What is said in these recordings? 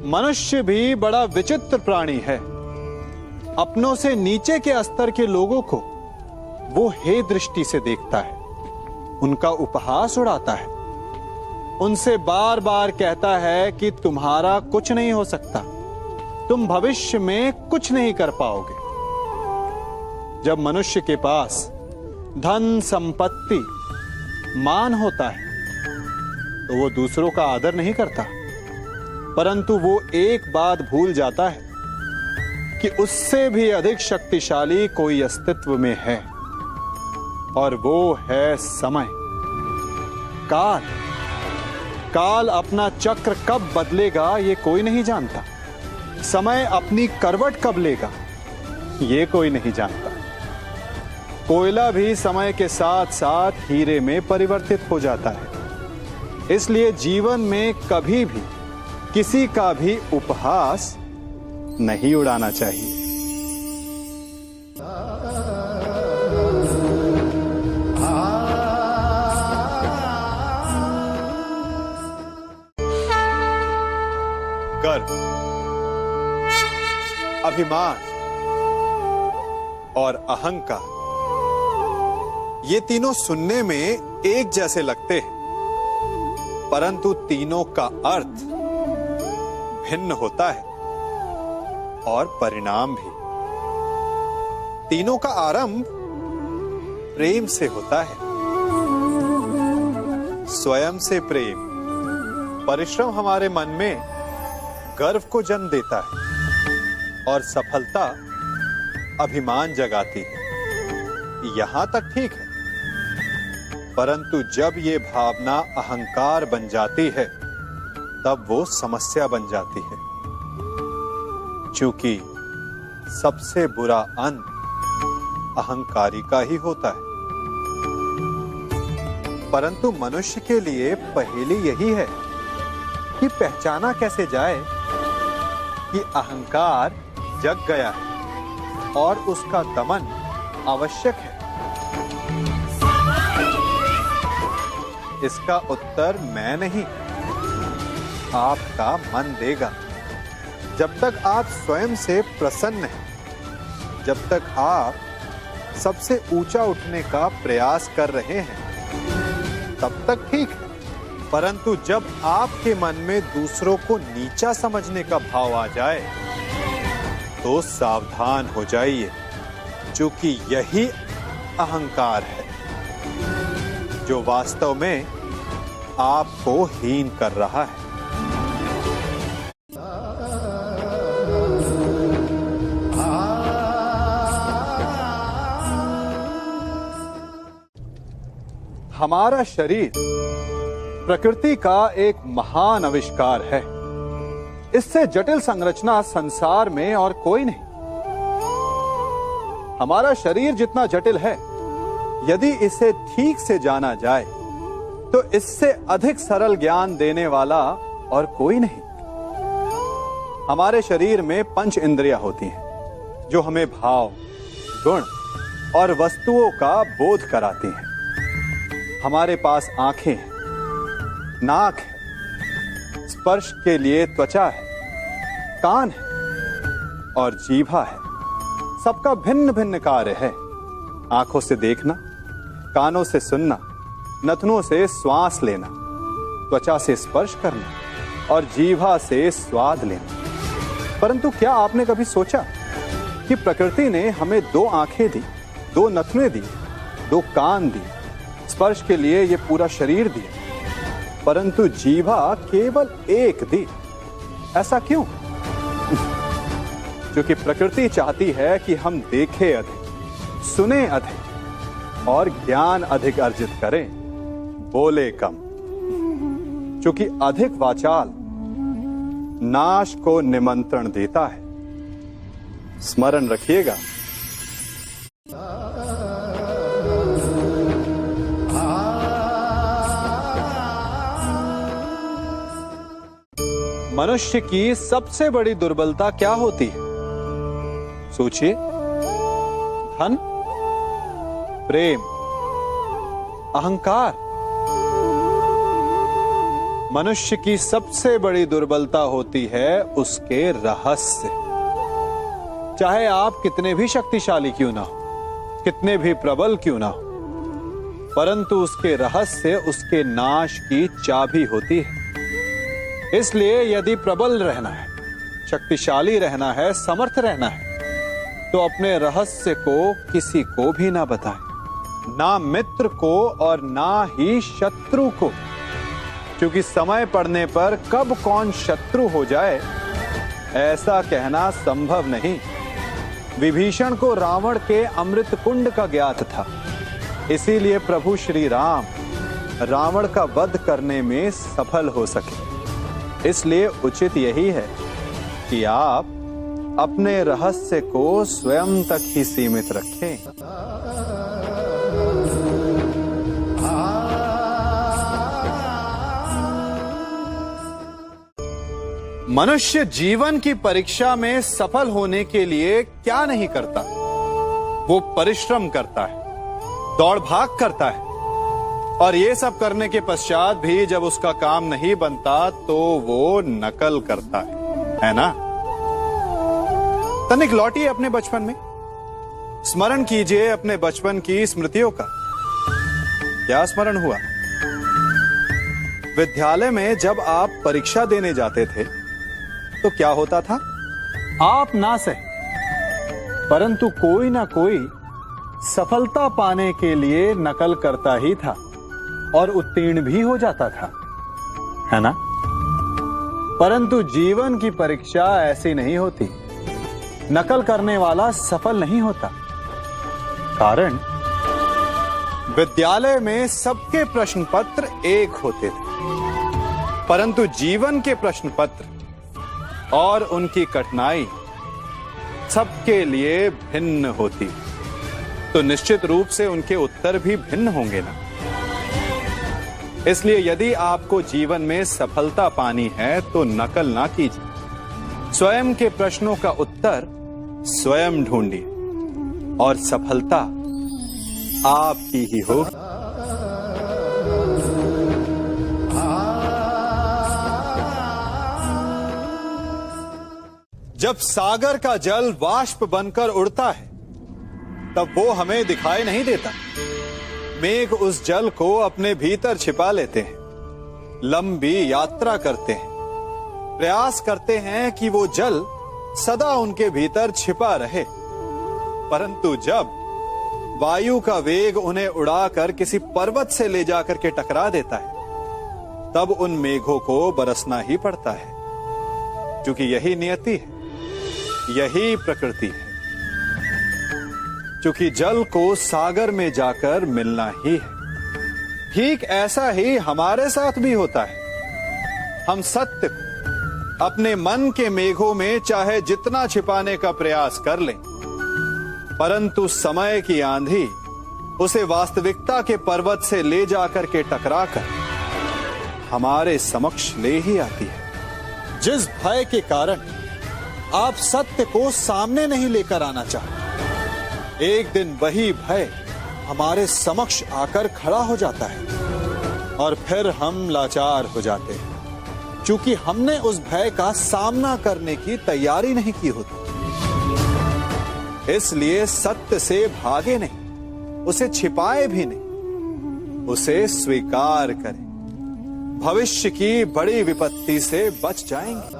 मनुष्य भी बड़ा विचित्र प्राणी है। अपनों से नीचे के स्तर के लोगों को वो हे दृष्टि से देखता है, उनका उपहास उड़ाता है, उनसे बार बार कहता है कि तुम्हारा कुछ नहीं हो सकता, तुम भविष्य में कुछ नहीं कर पाओगे। जब मनुष्य के पास धन, संपत्ति, मान होता है तो वो दूसरों का आदर नहीं करता, परंतु वो एक बात भूल जाता है कि उससे भी अधिक शक्तिशाली कोई अस्तित्व में है, और वो है समय। काल काल अपना चक्र कब बदलेगा ये कोई नहीं जानता। समय अपनी करवट कब लेगा ये कोई नहीं जानता। कोयला भी समय के साथ साथ हीरे में परिवर्तित हो जाता है। इसलिए जीवन में कभी भी किसी का भी उपहास नहीं उड़ाना चाहिए। गर्व, अभिमान और अहंकार, ये तीनों सुनने में एक जैसे लगते हैं, परंतु तीनों का अर्थ भिन्न होता है और परिणाम भी। तीनों का आरंभ प्रेम से होता है। स्वयं से प्रेम, परिश्रम हमारे मन में गर्व को जन्म देता है और सफलता अभिमान जगाती है। यहां तक ठीक है, परंतु जब ये भावना अहंकार बन जाती है तब वो समस्या बन जाती है, क्योंकि सबसे बुरा अंत अहंकारी का ही होता है। परंतु मनुष्य के लिए पहेली यही है कि पहचाना कैसे जाए कि अहंकार जग गया है और उसका दमन आवश्यक है। इसका उत्तर मैं नहीं, आपका मन देगा। जब तक आप स्वयं से प्रसन्न हैं, जब तक आप सबसे ऊंचा उठने का प्रयास कर रहे हैं, तब तक ठीक है। परंतु जब आपके मन में दूसरों को नीचा समझने का भाव आ जाए तो सावधान हो जाइए, क्योंकि यही अहंकार है जो वास्तव में आपको हीन कर रहा है। हमारा शरीर प्रकृति का एक महान आविष्कार है। इससे जटिल संरचना संसार में और कोई नहीं। हमारा शरीर जितना जटिल है, यदि इसे ठीक से जाना जाए तो इससे अधिक सरल ज्ञान देने वाला और कोई नहीं। हमारे शरीर में पंच इंद्रियां होती हैं जो हमें भाव, गुण और वस्तुओं का बोध कराती हैं। हमारे पास आंखें हैं, नाक है, स्पर्श के लिए त्वचा है, कान है और जीभा है। सबका भिन्न भिन्न कार्य है। आंखों से देखना, कानों से सुनना, नथनों से श्वास लेना, त्वचा से स्पर्श करना और जीभा से स्वाद लेना। परंतु क्या आपने कभी सोचा कि प्रकृति ने हमें 2 आंखें दी, 2 नथने दी, 2 कान दी, स्पर्श के लिए ये पूरा शरीर दिया, परंतु जीभा केवल 1 दी? ऐसा क्यों? क्योंकि प्रकृति चाहती है कि हम देखें अधिक, सुने अधिक और ज्ञान अधिक अर्जित करें, बोले कम। क्योंकि अधिक वाचाल नाश को निमंत्रण देता है। स्मरण रखिएगा। मनुष्य की सबसे बड़ी दुर्बलता क्या होती है? सोचिए। धन, प्रेम, अहंकार। मनुष्य की सबसे बड़ी दुर्बलता होती है उसके रहस्य। चाहे आप कितने भी शक्तिशाली क्यों ना हो, कितने भी प्रबल क्यों ना हो, परंतु उसके रहस्य उसके नाश की चाबी होती है। इसलिए यदि प्रबल रहना है, शक्तिशाली रहना है, समर्थ रहना है, तो अपने रहस्य को किसी को भी ना बताएं, ना मित्र को और ना ही शत्रु को, क्योंकि समय पड़ने पर कब कौन शत्रु हो जाए ऐसा कहना संभव नहीं। विभीषण को रावण के अमृत कुंड का ज्ञात था, इसीलिए प्रभु श्री राम रावण का वध करने में सफल हो सके। इसलिए उचित यही है कि आप अपने रहस्य को स्वयं तक ही सीमित रखें। मनुष्य जीवन की परीक्षा में सफल होने के लिए क्या नहीं करता? वो परिश्रम करता है, दौड़ भाग करता है, और ये सब करने के पश्चात भी जब उसका काम नहीं बनता तो वो नकल करता है ना? तनिक लौटिए अपने बचपन में, स्मरण कीजिए अपने बचपन की स्मृतियों का। क्या स्मरण हुआ? विद्यालय में जब आप परीक्षा देने जाते थे तो क्या होता था? आप ना सहे, परंतु कोई ना कोई सफलता पाने के लिए नकल करता ही था और उत्तीर्ण भी हो जाता था, है ना? परंतु जीवन की परीक्षा ऐसी नहीं होती। नकल करने वाला सफल नहीं होता। कारण विद्यालय में सबके प्रश्न पत्र एक होते थे, परंतु जीवन के प्रश्न पत्र और उनकी कठिनाई सबके लिए भिन्न होती, तो निश्चित रूप से उनके उत्तर भी भिन्न होंगे ना। इसलिए यदि आपको जीवन में सफलता पानी है तो नकल ना कीजिए, स्वयं के प्रश्नों का उत्तर स्वयं ढूंढिए और सफलता आपकी ही होगी। जब सागर का जल वाष्प बनकर उड़ता है तब वो हमें दिखाई नहीं देता। मेघ उस जल को अपने भीतर छिपा लेते हैं, लंबी यात्रा करते हैं, प्रयास करते हैं कि वो जल सदा उनके भीतर छिपा रहे, परंतु जब वायु का वेग उन्हें उड़ाकर किसी पर्वत से ले जाकर के टकरा देता है तब उन मेघों को बरसना ही पड़ता है, क्योंकि यही नियति है, यही प्रकृति है। क्योंकि जल को सागर में जाकर मिलना ही है। ठीक ऐसा ही हमारे साथ भी होता है। हम सत्य को अपने मन के मेघों में चाहे जितना छिपाने का प्रयास कर लें, परंतु समय की आंधी उसे वास्तविकता के पर्वत से ले जाकर के टकराकर हमारे समक्ष ले ही आती है। जिस भय के कारण आप सत्य को सामने नहीं लेकर आना चाहते, एक दिन वही भय हमारे समक्ष आकर खड़ा हो जाता है और फिर हम लाचार हो जाते हैं, क्योंकि हमने उस भय का सामना करने की तैयारी नहीं की होती। इसलिए सत्य से भागे नहीं, उसे छिपाए भी नहीं, उसे स्वीकार करें। भविष्य की बड़ी विपत्ति से बच जाएंगे।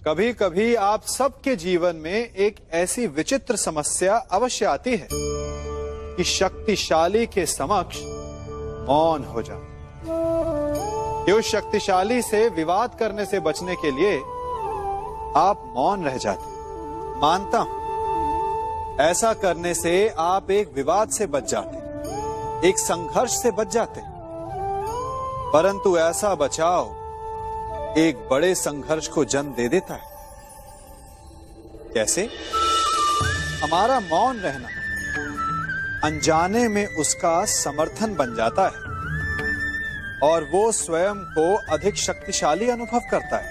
कभी कभी आप सबके जीवन में एक ऐसी विचित्र समस्या अवश्य आती है कि शक्तिशाली के समक्ष मौन हो जाओ। कि उस शक्तिशाली से विवाद करने से बचने के लिए आप मौन रह जाते। मानता हूं ऐसा करने से आप एक विवाद से बच जाते, एक संघर्ष से बच जाते, परंतु ऐसा बचाव एक बड़े संघर्ष को जन्म दे देता है। कैसे? हमारा मौन रहना अनजाने में उसका समर्थन बन जाता है और वो स्वयं को अधिक शक्तिशाली अनुभव करता है,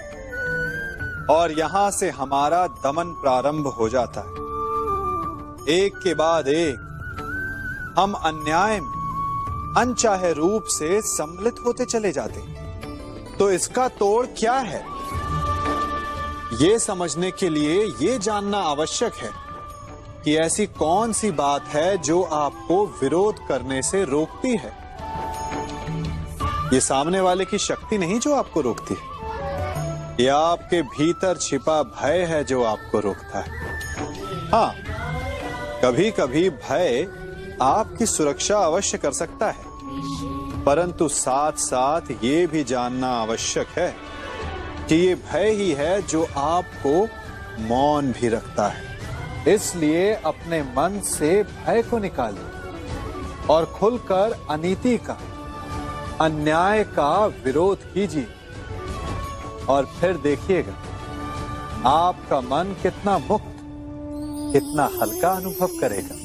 और यहां से हमारा दमन प्रारंभ हो जाता है। एक के बाद एक हम अन्याय में अनचाहे रूप से सम्मिलित होते चले जाते हैं। तो इसका तोड़ क्या है? ये समझने के लिए ये जानना आवश्यक है कि ऐसी कौन सी बात है जो आपको विरोध करने से रोकती है। ये सामने वाले की शक्ति नहीं जो आपको रोकती है, ये आपके भीतर छिपा भय है जो आपको रोकता है। हाँ, कभी कभी भय आपकी सुरक्षा अवश्य कर सकता है, परंतु साथ साथ ये भी जानना आवश्यक है कि ये भय ही है जो आपको मौन भी रखता है। इसलिए अपने मन से भय को निकालिए और खुलकर अनीति का, अन्याय का विरोध कीजिए, और फिर देखिएगा आपका मन कितना मुक्त, कितना हल्का अनुभव करेगा।